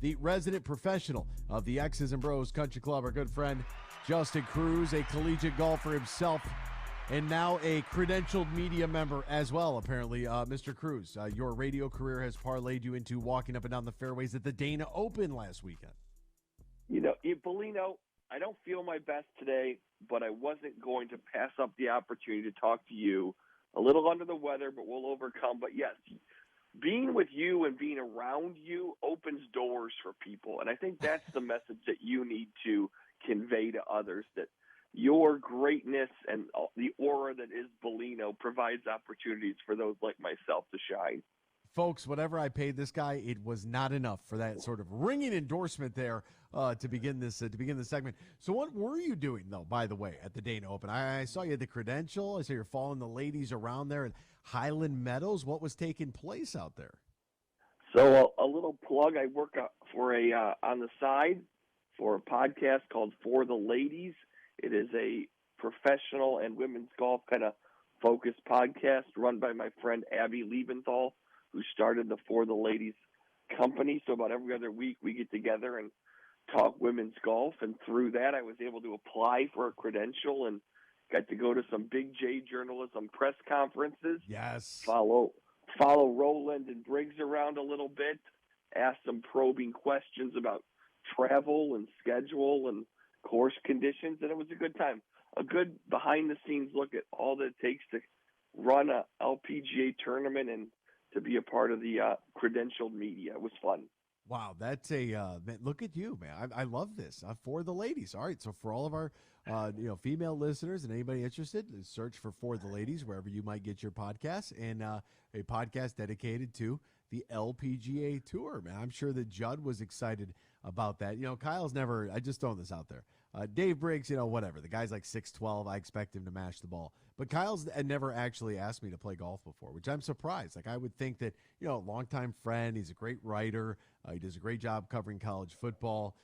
the resident professional of the X's and Bros Country Club, our good friend Justin Kruse, a collegiate golfer himself, and now a credentialed media member as well, apparently. Mr. Kruse, your radio career has parlayed you into walking up and down the fairways at the Dana Open last weekend. Bellino, I don't feel my best today, but I wasn't going to pass up the opportunity to talk to you. A little under the weather, but we'll overcome. But yes, being with you and being around you opens doors for people. And I think that's the message that you need to convey to others, that your greatness and the aura that is Bellino provides opportunities for those like myself to shine. Folks, whatever I paid this guy, it was not enough for that sort of ringing endorsement there to begin this segment. So what were you doing, though, by the way, at the Dana Open? I saw you had the credential. I saw you're following the ladies around there at Highland Meadows. What was taking place out there? So a little plug. I work for on the side for a podcast called For the Ladies. It is a professional and women's golf kind of focused podcast run by my friend Abby Liebenthal, who started the For the Ladies company. So about every other week we get together and talk women's golf. And through that, I was able to apply for a credential and got to go to some Big J journalism press conferences. Yes. Follow Roland and Br0's around a little bit, ask some probing questions about travel and schedule and course conditions. And it was a good time. A good behind-the-scenes look at all that it takes to run a LPGA tournament and to be a part of the credentialed media. It was fun. Wow, that's man, look at you, man. I love this. For the Ladies. All right, so for all of our female listeners and anybody interested, search for the Ladies wherever you might get your podcasts, and a podcast dedicated to the LPGA Tour, man. I'm sure that Judd was excited about that. Kyle's never, I just throwing this out there. Dave Briggs, whatever. The guy's like 6'12". I expect him to mash the ball. But Kyle's never actually asked me to play golf before, which I'm surprised. Like, I would think that, longtime friend, he's a great writer. He does a great job covering college football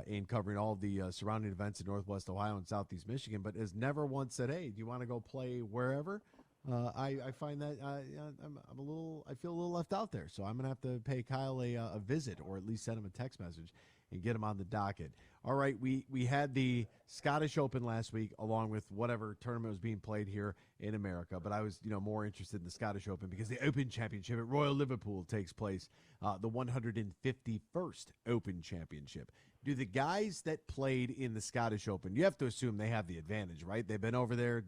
and covering all the surrounding events in Northwest Ohio and Southeast Michigan, but has never once said, hey, do you want to go play wherever? I find that I feel a little left out there. So I'm going to have to pay Kyle a visit, or at least send him a text message and get him on the docket. All right, we had the Scottish Open last week, along with whatever tournament was being played here in America. But I was, more interested in the Scottish Open because the Open Championship at Royal Liverpool takes place, the 151st Open Championship. Do the guys that played in the Scottish Open, you have to assume they have the advantage, right? They've been over there,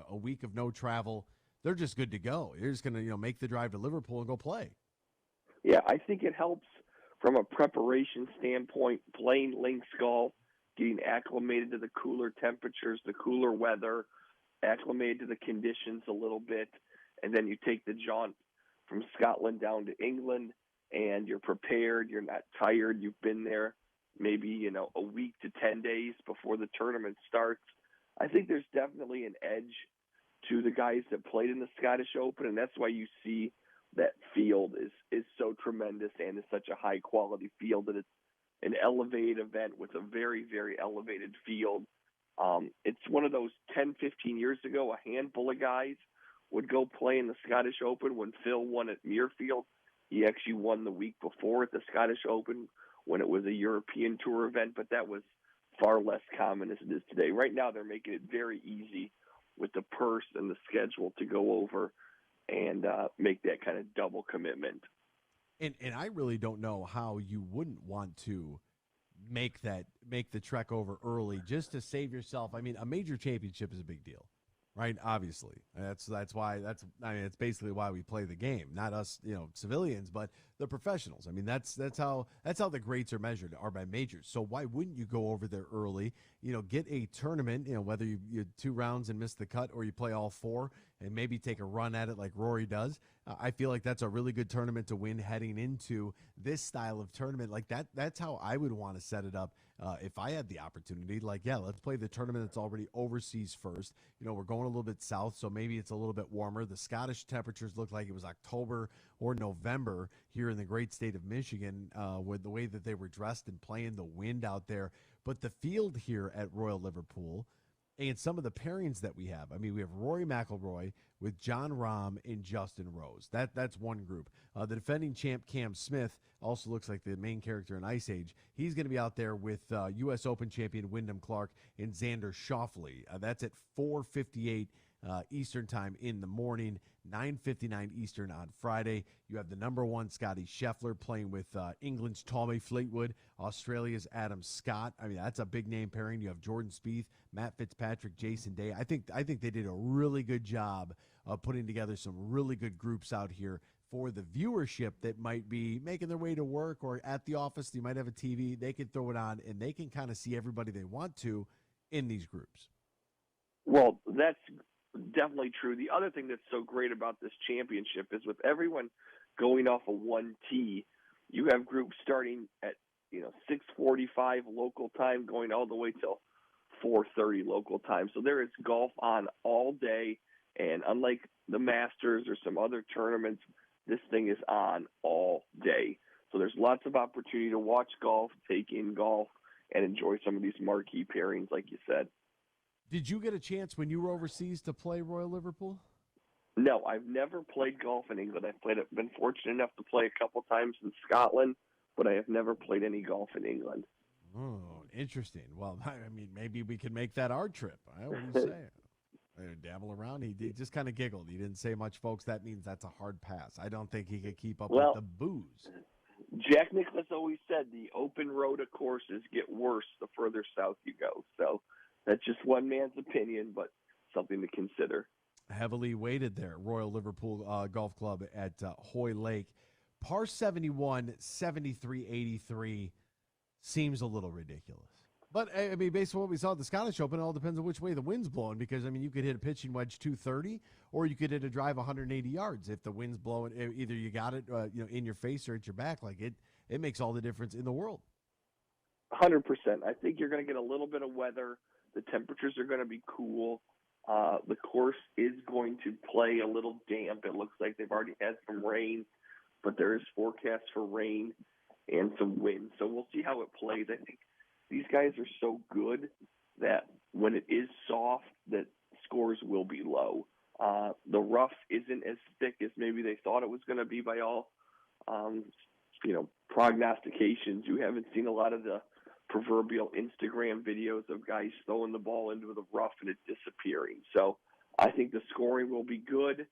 a week of no travel. They're just good to go. They're just going to, make the drive to Liverpool and go play. Yeah, I think it helps from a preparation standpoint, playing links golf, getting acclimated to the cooler temperatures, the cooler weather, acclimated to the conditions a little bit, and then you take the jaunt from Scotland down to England, and you're prepared, you're not tired, you've been there maybe, a week to 10 days before the tournament starts. I think there's definitely an edge to the guys that played in the Scottish Open, and that's why you see that field is so tremendous and is such a high-quality field, that it's an elevated event with a very, very elevated field. It's one of those 10, 15 years ago, a handful of guys would go play in the Scottish Open. When Phil won at Muirfield, he actually won the week before at the Scottish Open when it was a European Tour event, but that was far less common as it is today. Right now, they're making it very easy with the purse and the schedule to go over and make that kind of double commitment. And I really don't know how you wouldn't want to make the trek over early just to save yourself. I mean, a major championship is a big deal, right? Obviously, it's basically why we play the game, not us, civilians, but the professionals. I mean, that's how the greats are measured, are by majors. So why wouldn't you go over there early? Get a tournament. Whether you 2 rounds and miss the cut, or you play all 4 and maybe take a run at it like Rory does. I feel like that's a really good tournament to win heading into this style of tournament. Like that's how I would want to set it up if I had the opportunity. Like, yeah, let's play the tournament that's already overseas first. We're going a little bit south, so maybe it's a little bit warmer. The Scottish temperatures looked like it was October or November here in the great state of Michigan, with the way that they were dressed and playing, the wind out there. But the field here at Royal Liverpool and some of the pairings that we have. I mean, we have Rory McIlroy with Jon Rahm and Justin Rose. That's one group. The defending champ Cam Smith also looks like the main character in Ice Age. He's going to be out there with U.S. Open champion Wyndham Clark and Xander Schauffele. That's at 4:58 Eastern time in the morning, 9:59 Eastern on Friday. You have the number one Scotty Scheffler playing with England's Tommy Fleetwood, Australia's Adam Scott. I mean, that's a big name pairing. You have Jordan Spieth, Matt Fitzpatrick, Jason Day. I think they did a really good job of putting together some really good groups out here for the viewership that might be making their way to work or at the office. You might have a TV. They can throw it on, and they can kind of see everybody they want to in these groups. Well, that's definitely true. The other thing that's so great about this championship is with everyone going off of one tee, you have groups starting at 6:45 local time, going all the way till 4:30 local time. So there is golf on all day, and unlike the Masters or some other tournaments, this thing is on all day. So there's lots of opportunity to watch golf, take in golf, and enjoy some of these marquee pairings, like you said. Did you get a chance when you were overseas to play Royal Liverpool? No, I've never played golf in England. I've been fortunate enough to play a couple times in Scotland, but I have never played any golf in England. Oh, interesting. Well, I mean, maybe we can make that our trip. What do you say? Dabble around. He just kind of giggled. He didn't say much, folks. That means that's a hard pass. I don't think he could keep up with the booze. Jack Nicklaus always said the open road of courses get worse the further south you go. So that's just one man's opinion, but something to consider. Heavily weighted there, Royal Liverpool Golf Club at Hoy Lake. Par 71, 73.83 seems a little ridiculous. But, I mean, based on what we saw at the Scottish Open, it all depends on which way the wind's blowing because, I mean, you could hit a pitching wedge 230 or you could hit a drive 180 yards. If the wind's blowing, either you got it in your face or at your back. Like, it makes all the difference in the world. 100%. I think you're going to get a little bit of weather. The temperatures are going to be cool. The course is going to play a little damp. It looks like they've already had some rain, but there is forecast for rain and some wind. So we'll see how it plays. I think these guys are so good that when it is soft, that scores will be low. The rough isn't as thick as maybe they thought it was going to be by all, prognostications. You haven't seen a lot of the proverbial Instagram videos of guys throwing the ball into the rough and it disappearing. So I think the scoring will be good,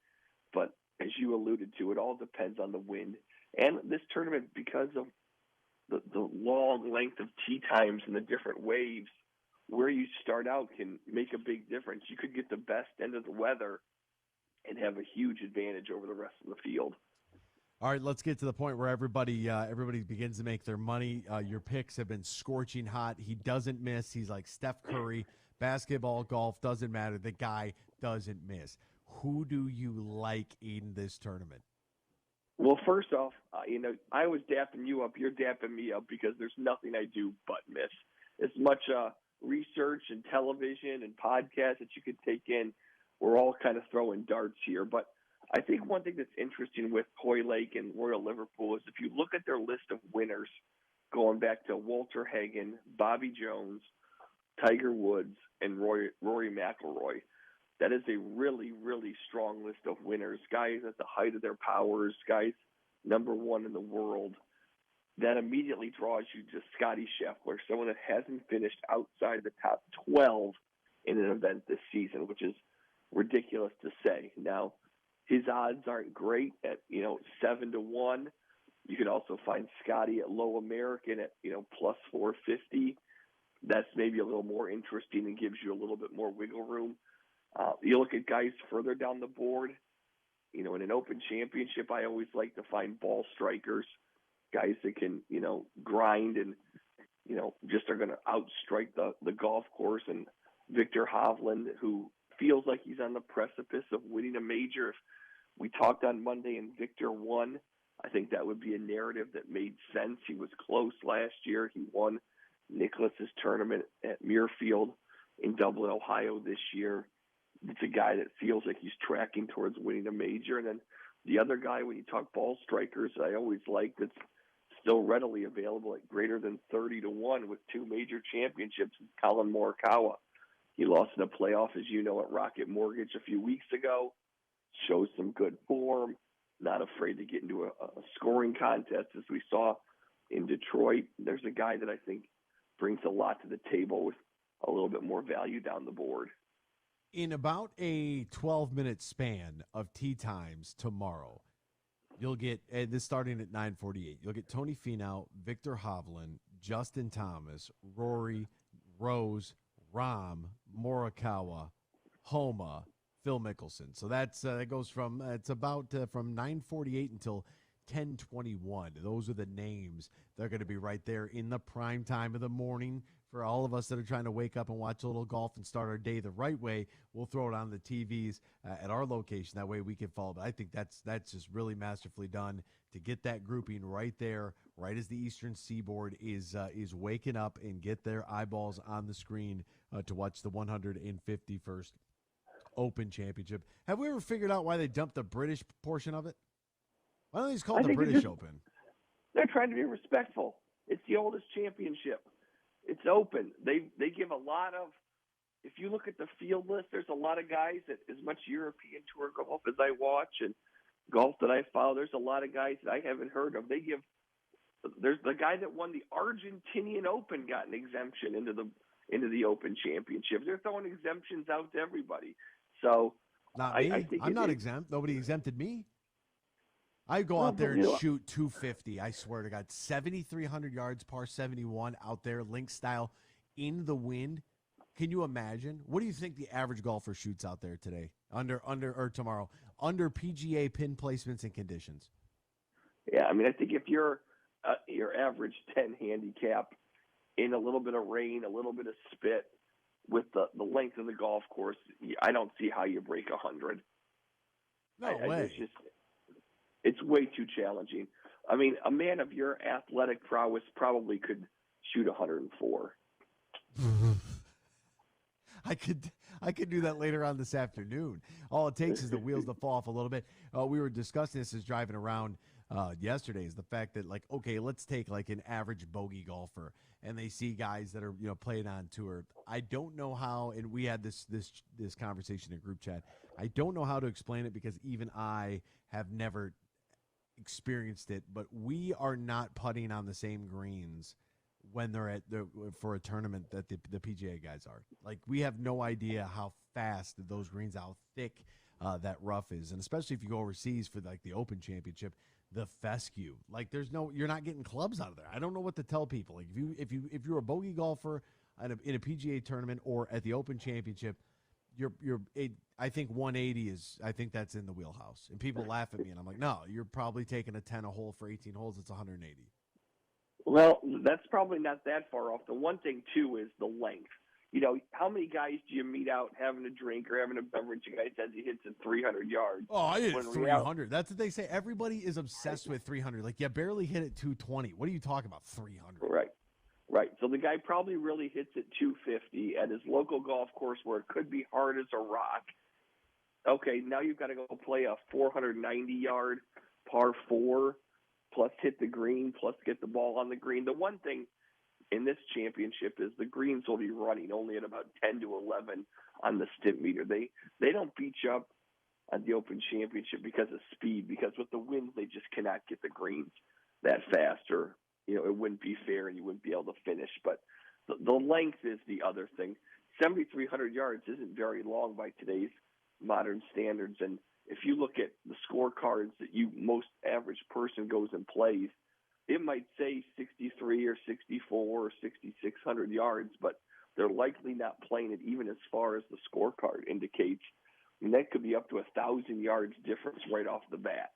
but as you alluded to, it all depends on the wind. And this tournament, because of the long length of tee times and the different waves, where you start out can make a big difference. You could get the best end of the weather and have a huge advantage over the rest of the field. All right, let's get to the point where everybody begins to make their money. Your picks have been scorching hot. He doesn't miss. He's like Steph Curry. Basketball, golf, doesn't matter. The guy doesn't miss. Who do you like in this tournament? Well, first off, I was dapping you up. You're dapping me up because there's nothing I do but miss. As much research and television and podcasts that you could take in, we're all kind of throwing darts here. But I think one thing that's interesting with Hoy Lake and Royal Liverpool is if you look at their list of winners, going back to Walter Hagen, Bobby Jones, Tiger Woods, and Rory McIlroy, that is a really, really strong list of winners, guys at the height of their powers, guys number one in the world. That immediately draws you to Scotty Scheffler, someone that hasn't finished outside the top 12 in an event this season, which is ridiculous to say. Now, his odds aren't great at, 7-1. You can also find Scotty at low American at, plus 450. That's maybe a little more interesting and gives you a little bit more wiggle room. You look at guys further down the board, in an open championship, I always like to find ball strikers, guys that can, grind and, just are going to outstrike the golf course. And Victor Hovland, who feels like he's on the precipice of winning a major. If we talked on Monday and Victor won, I think that would be a narrative that made sense. He was close last year. He won Nicklaus's tournament at Muirfield in Dublin, Ohio this year. It's a guy that feels like he's tracking towards winning a major. And then the other guy, when you talk ball strikers, I always like that's still readily available at greater than 30-1 with two major championships is Colin Morikawa. He lost in a playoff, as you know, at Rocket Mortgage a few weeks ago. Shows some good form. Not afraid to get into a scoring contest, as we saw in Detroit. There's a guy that I think brings a lot to the table with a little bit more value down the board. In about a 12-minute span of tee times tomorrow, you'll get, and this starting at 9:48, you'll get Tony Finau, Victor Hovland, Justin Thomas, Rory, Rose, Rahm, Morikawa, Homa, Phil Mickelson. So that goes from it's about from 9:48 until 10:21. Those are the names. They're going to be right there in the prime time of the morning for all of us that are trying to wake up and watch a little golf and start our day the right way. We'll throw it on the TVs at our location. That way we can follow. But I think that's just really masterfully done to get that grouping right there, right as the Eastern Seaboard is waking up and get their eyeballs on the screen to watch the 151st Open Championship. Have we ever figured out why they dumped the British portion of it? Why don't they just call it the British Open? They're trying to be respectful. It's the oldest championship. It's open. They give a lot of, if you look at the field list, there's a lot of guys that, as much European Tour golf as I watch and golf that I follow, there's a lot of guys that I haven't heard of. There's the guy that won the Argentinian Open got an exemption into the Open Championship. They're throwing exemptions out to everybody. So not me. I think I'm not exempt. Nobody exempted me. I go out there and shoot 250. I swear to God, 7,300 yards, par 71 out there, link style, in the wind. Can you imagine? What do you think the average golfer shoots out there today, or tomorrow, under PGA pin placements and conditions? Yeah, I mean, I think if you're your average 10 handicap in a little bit of rain, a little bit of spit, with the length of the golf course, I don't see how you break 100. No way. It's way too challenging. I mean, a man of your athletic prowess probably could shoot 104. I could do that later on this afternoon. All it takes is the wheels to fall off a little bit. We were discussing this as driving around yesterday, is the fact that, like, okay, let's take like an average bogey golfer, and they see guys that are playing on tour. I don't know how, and we had this conversation in group chat. I don't know how to explain it because even I have never experienced it, but we are not putting on the same greens when they're for a tournament that the PGA guys are. Like, we have no idea how fast those greens, how thick that rough is, and especially if you go overseas for like the Open Championship, the fescue. Like, you're not getting clubs out of there. I don't know what to tell people. Like, if you're a bogey golfer in a PGA tournament or at the Open Championship, I think 180 is. I think that's in the wheelhouse. And people laugh at me, and I'm like, no, you're probably taking a 10 a hole for 18 holes. It's 180. Well, that's probably not that far off. The one thing too is the length. How many guys do you meet out having a drink or having a beverage? A guy says he hits at 300 yards. Oh, I hit 300. That's what they say. Everybody is obsessed with 300. Like, you barely hit at 220. What are you talking about, 300? Right. So the guy probably really hits at 250 at his local golf course where it could be hard as a rock. Okay, now you've got to go play a 490-yard par 4, plus hit the green, plus get the ball on the green. The one thing in this championship is the greens will be running only at about 10 to 11 on the stimp meter. They don't beat you up on the Open Championship because of speed, because with the winds they just cannot get the greens that fast, or it wouldn't be fair and you wouldn't be able to finish. But the length is the other thing. 7,300 yards isn't very long by today's modern standards, and if you look at the scorecards that most average person goes and plays, it might say 63 or 64 or 6,600 yards, but they're likely not playing it even as far as the scorecard indicates. And that could be up to 1,000 yards difference right off the bat.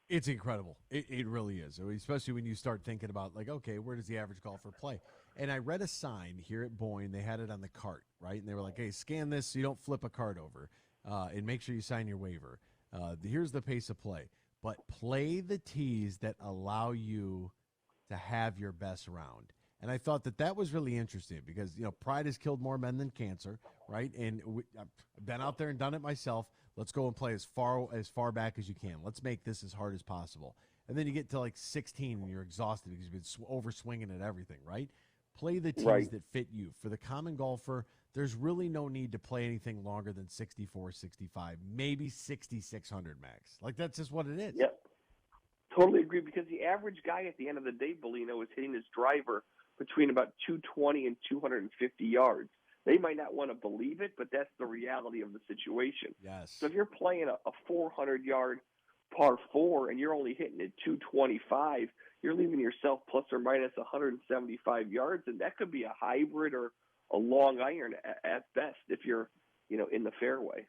It's incredible. It really is, especially when you start thinking about, like, okay, where does the average golfer play? And I read a sign here at Boyne. They had it on the cart, right? And they were like, hey, scan this so you don't flip a cart over, and make sure you sign your waiver. Here's the pace of play. But play the tees that allow you to have your best round. And I thought that was really interesting because, pride has killed more men than cancer, right? And I've been out there and done it myself. Let's go and play as far back as you can. Let's make this as hard as possible. And then you get to like 16 and you're exhausted because you've been over swinging at everything, right? Play the tees Right. that fit you. For the common golfer, there's really no need to play anything longer than 64, 65, maybe 6,600 max. Like, that's just what it is. Yep. Totally agree, because the average guy at the end of the day, Bellino, is hitting his driver between about 220 and 250 yards. They might not want to believe it, but that's the reality of the situation. Yes. So if you're playing a 400-yard par 4 and you're only hitting it 225, you're leaving yourself plus or minus 175 yards, and that could be a hybrid or a long iron at best if you're, in the fairway.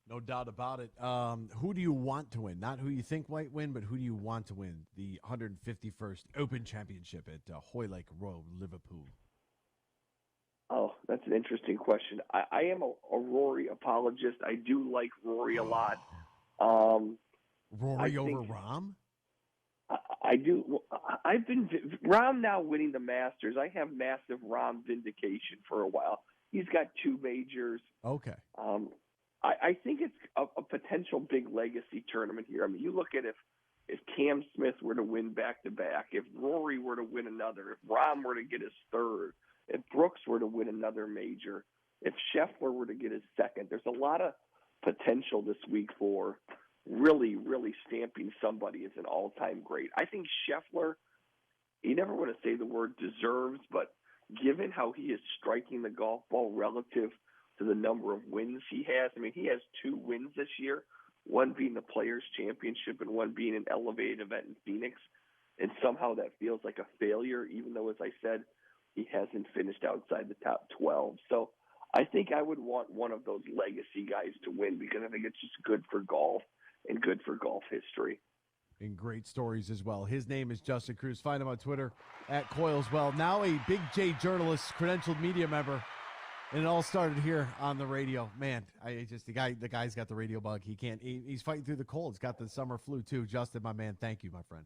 No doubt about it. Who do you want to win? Not who you think might win, but who do you want to win the 151st Open Championship at Hoylake Royal Liverpool? Oh, that's an interesting question. I am a Rory apologist. I do like Rory a lot. Rory over Rahm? I do. I've been Rahm now winning the Masters. I have massive Rahm vindication for a while. He's got 2 majors. Okay. I think it's a potential big legacy tournament here. I mean, you look at if Cam Smith were to win back-to-back, if Rory were to win another, if Rahm were to get his 3rd, if Brooks were to win another major, if Scheffler were to get his 2nd, there's a lot of potential this week for really, really stamping somebody as an all-time great. I think Scheffler, you never want to say the word deserves, but given how he is striking the golf ball relative to the number of wins he has, I mean, he has 2 wins this year, one being the Players' Championship and one being an elevated event in Phoenix, and somehow that feels like a failure, even though, as I said, he hasn't finished outside the top 12. So I think I would want one of those legacy guys to win, because I think it's just good for golf and good for golf history. And great stories as well. His name is Justin Kruse. Find him on Twitter at Coilswell. Now a Big J journalist, credentialed media member. And it all started here on the radio. Man, the guy's got the radio bug. He's fighting through the cold. He's got the summer flu too. Justin, my man, thank you, my friend.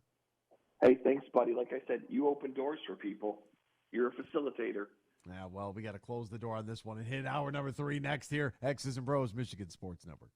Hey, thanks, buddy. Like I said, you open doors for people. You're a facilitator. Yeah, well, we got to close the door on this one and hit hour number 3 next here. X's and Bros, Michigan Sports Network.